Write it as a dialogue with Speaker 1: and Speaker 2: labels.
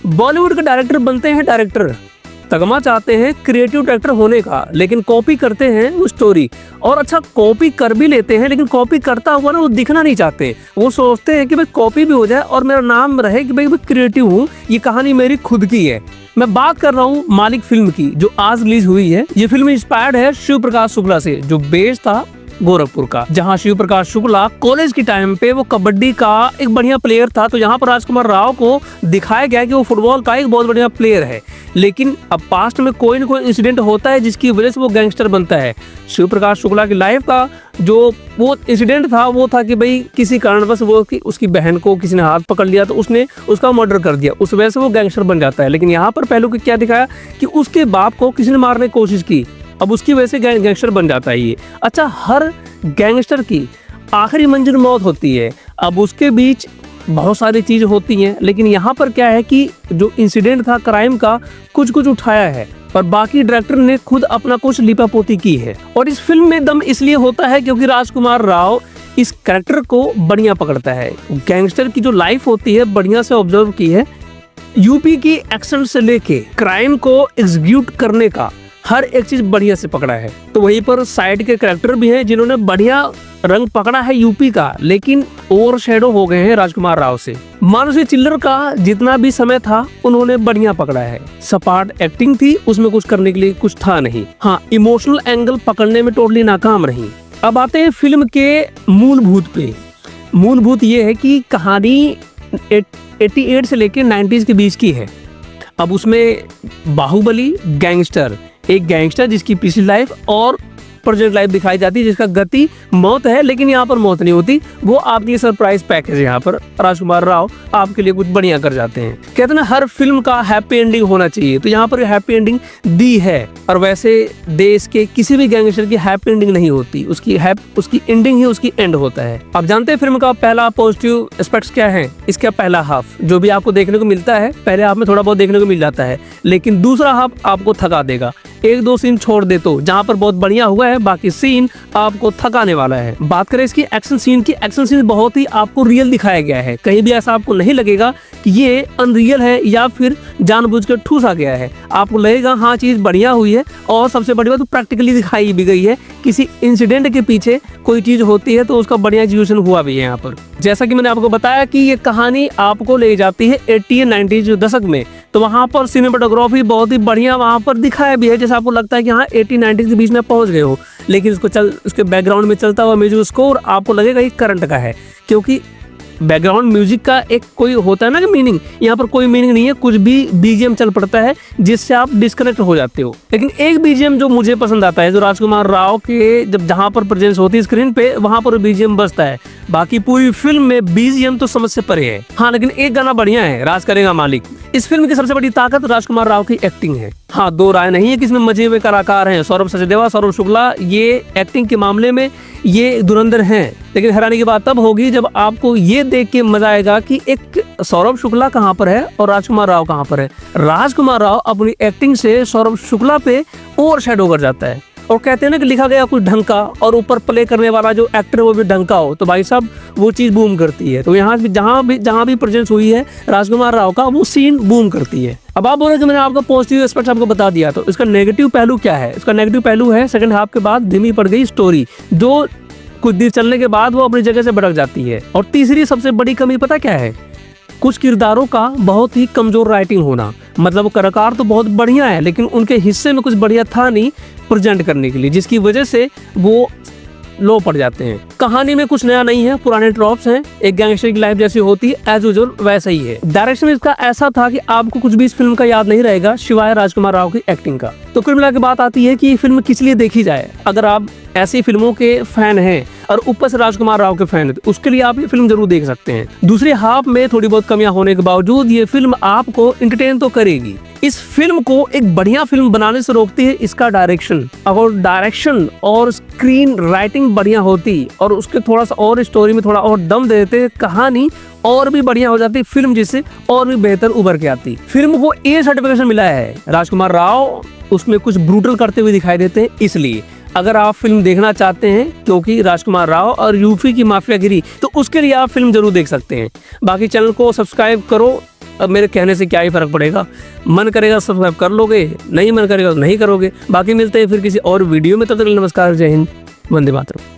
Speaker 1: बॉलीवुड के डायरेक्टर बनते हैं डायरेक्टर, तगमा चाहते हैं क्रिएटिव डायरेक्टर होने का, लेकिन कॉपी करते हैं वो स्टोरी। और अच्छा कॉपी कर भी लेते हैं, लेकिन कॉपी करता हुआ ना वो दिखना नहीं चाहते। वो सोचते हैं कि भाई कॉपी भी हो जाए और मेरा नाम रहे कि भाई मैं क्रिएटिव हूँ, ये कहानी मेरी खुद की है। मैं बात कर रहा हूँ मालिक फिल्म की, जो आज रिलीज हुई है। ये फिल्म इंस्पायर्ड है शिव प्रकाश शुक्ला से, जो बेस था गोरखपुर का, जहां शिव प्रकाश शुक्ला कॉलेज के टाइम पे वो कबड्डी का एक बढ़िया प्लेयर था। तो यहाँ पर राजकुमार राव को दिखाया गया कि वो फुटबॉल का एक बहुत बढ़िया प्लेयर है, लेकिन अब पास्ट में कोई न कोई इंसिडेंट होता है जिसकी वजह से वो गैंगस्टर बनता है। शिव प्रकाश शुक्ला की लाइफ का जो वो इंसिडेंट था वो था कि भाई किसी कारणवश वो उसकी बहन को किसी ने हाथ पकड़ लिया तो उसने उसका मर्डर कर दिया, उस वजह से वो गैंगस्टर बन जाता है। लेकिन यहाँ पर पहलू को क्या दिखाया कि उसके बाप को किसी ने मारने की कोशिश की, अब उसकी वजह से गैंगस्टर बन जाता है ये। अच्छा, हर गैंगस्टर की आखिरी मंजिल मौत होती है, अब उसके बीच बहुत सारी चीज होती हैं, लेकिन यहाँ पर क्या है कि जो इंसिडेंट था क्राइम का कुछ कुछ उठाया है और बाकी डायरेक्टर ने खुद अपना कुछ लिपापोती की है। और इस फिल्म में दम इसलिए होता है क्योंकि राजकुमार राव इस कैरेक्टर को बढ़िया पकड़ता है। गैंगस्टर की जो लाइफ होती है बढ़िया से ऑब्जर्व की है, यूपी की एक्शन से लेके क्राइम को एग्जीक्यूट करने का हर एक चीज बढ़िया से पकड़ा है। तो वहीं पर साइड के कैरेक्टर भी हैं जिन्होंने बढ़िया रंग पकड़ा है यूपी का, लेकिन ओवर शेडो हो गए हैं राजकुमार राव से। मानुषी चिल्लर का जितना भी समय था उन्होंने बढ़िया पकड़ा है। सपाट एक्टिंग थी, उसमें कुछ करने के लिए कुछ था नहीं। हाँ, इमोशनल एंगल पकड़ने में टोटली नाकाम रही। अब आते हैं फिल्म के मूलभूत पे। मूलभूत ये है कि कहानी 88 से लेकर 90s के बीच की है। अब उसमें बाहुबली गैंगस्टर, एक गैंगस्टर जिसकी पिछली लाइफ और प्रेजेंट लाइफ दिखाई जाती है, जिसका गति मौत है, लेकिन यहाँ पर मौत नहीं होती। वो आपके लिए सरप्राइज पैकेज, यहाँ पर राजकुमार राव आपके लिए कुछ बढ़िया कर जाते हैं। कहते हैं ना हर फिल्म का हैप्पी एंडिंग होना चाहिए, तो यहाँ पर हैप्पी एंडिंग दी है। और वैसे देश के किसी भी गैंगस्टर की हैप्पी एंडिंग नहीं होती, उसकी एंडिंग ही उसकी एंड होता है। आप जानते हैं फिल्म का पहला पॉजिटिव एस्पेक्ट्स क्या है? इसका पहला हाफ जो भी आपको देखने को मिलता है, पहले हाफ में थोड़ा बहुत देखने को मिल जाता है, लेकिन दूसरा हाफ आपको थका देगा। एक दो सीन छोड़ दे तो जहां पर बहुत बढ़िया हुआ है, बाकी सीन आपको थकाने वाला है। बात करें इसकी एक्शन सीन की, एक्शन सीन बहुत ही आपको रियल दिखाया गया है। कहीं भी ऐसा आपको नहीं लगेगा कि ये अनरियल है या फिर जानबूझकर ठूसा गया है। आपको लगेगा हाँ चीज बढ़िया हुई है, और सबसे बड़ी बात तो प्रैक्टिकली दिखाई भी गई है। किसी इंसिडेंट के पीछे कोई चीज होती है तो उसका बढ़िया एग्जीक्यूशन हुआ भी है यहाँ पर। जैसा कि मैंने आपको बताया कि ये कहानी आपको ले जाती है 80 और 90 दशक में, तो वहां पर सिनेमेटोग्राफी बहुत ही बढ़िया वहां पर दिखाया भी है, जैसे आपको लगता है कि हाँ 80-90 के बीच में पहुंच गए हो, लेकिन उसके बैकग्राउंड में चलता हुआ म्यूजिक स्कोर आपको लगेगा ये करंट का है, क्योंकि बैकग्राउंड म्यूजिक का एक कोई होता है ना कि मीनिंग, यहाँ पर कोई मीनिंग नहीं है, कुछ भी बीजीएम चल पड़ता है जिससे आप डिस्कनेक्ट हो जाते हो। लेकिन एक बीजीएम जो मुझे पसंद आता है, जो राजकुमार राव के जब जहाँ पर प्रेजेंस होती है स्क्रीन पे, वहां पर बीजीएम बजता है। बाकी पूरी फिल्म में बीजीएम तो समझ से परे है। हाँ, लेकिन एक गाना बढ़िया है, राज करेगा मालिक। इस फिल्म की सबसे बड़ी ताकत राजकुमार राव की एक्टिंग है। हाँ, दो राय नहीं है कि इसमें मजे हुए कलाकार हैं। सौरभ सचदेवा, सौरभ शुक्ला, ये एक्टिंग के मामले में ये धुरंधर हैं। लेकिन हैरानी की बात तब होगी जब आपको ये देख के मजा आएगा कि एक सौरभ शुक्ला कहाँ पर है और राजकुमार राव कहाँ पर है। राजकुमार राव अपनी एक्टिंग से सौरभ शुक्ला पे ओवर शेडो कर जाता है। और कहते हैं ना कि लिखा गया कुछ ढंग का और ऊपर प्ले करने वाला जो एक्टर है वो भी ढंग का हो, तो भाई साहब वो चीज बूम करती है। तो यहाँ जहाँ भी प्रेजेंस हुई है राजकुमार राव का, वो सीन बूम करती है। अब आप बोल रहे कि मैंने आपका पॉजिटिव एस्पेक्ट आपको बता दिया, तो इसका नेगेटिव पहलू क्या है? इसका नेगेटिव पहलू है सेकंड हाफ के बाद धीमी पड़ गई स्टोरी, जो कुछ देर चलने के बाद वो अपनी जगह से भटक जाती है। और तीसरी सबसे बड़ी कमी पता क्या है? कुछ किरदारों का बहुत ही कमजोर राइटिंग होना। मतलब वो कलाकार तो बहुत बढ़िया है, लेकिन उनके हिस्से में कुछ बढ़िया था नहीं प्रेजेंट करने के लिए, जिसकी वजह से वो लो पड़ जाते हैं। कहानी में कुछ नया नहीं है, पुराने ट्रॉप्स हैं। एक गैंगस्टर की लाइफ जैसी होती है एज यूजुअल वैसा ही है। डायरेक्शन इसका ऐसा था कि आपको कुछ भी इस फिल्म का याद नहीं रहेगा सिवाय राजकुमार राव की एक्टिंग का। तो कुल मिला के बात आती है कि ये फिल्म किस लिए देखी जाए। अगर आप ऐसी फिल्मों के फैन हैं और ऊपर से राजकुमार राव के फैन है, तो उसके लिए आप ये फिल्म जरूर देख सकते हैं। दूसरे हाफ में थोड़ी बहुत कमियां होने के बावजूद ये फिल्म आपको एंटरटेन तो करेगी। इस फिल्म को एक बढ़िया फिल्म बनाने से रोकती है इसका डायरेक्शन। अगर डायरेक्शन और स्क्रीन राइटिंग बढ़िया होती और उसके थोड़ा सा और स्टोरी में थोड़ा और दम दे देते, कहानी और भी बढ़िया हो जाती, फिल्म जिससे और भी बेहतर उभर के आती। फिल्म को ए सर्टिफिकेशन मिला है। राजकुमार राव उसमें कुछ ब्रूटल करते हुए दिखाई देते हैं, इसलिए अगर आप फिल्म देखना चाहते हैं क्योंकि राजकुमार राव और यूपी की माफियागिरी, तो उसके लिए आप फिल्म जरूर देख सकते हैं। बाकी चैनल को सब्सक्राइब करो, अब मेरे कहने से क्या ही फ़र्क पड़ेगा, मन करेगा सब्सक्राइब कर लोगे, नहीं मन करेगा तो नहीं करोगे। बाकी मिलते हैं फिर किसी और वीडियो में, तब तक नमस्कार, जय हिंद, वंदे मातरम।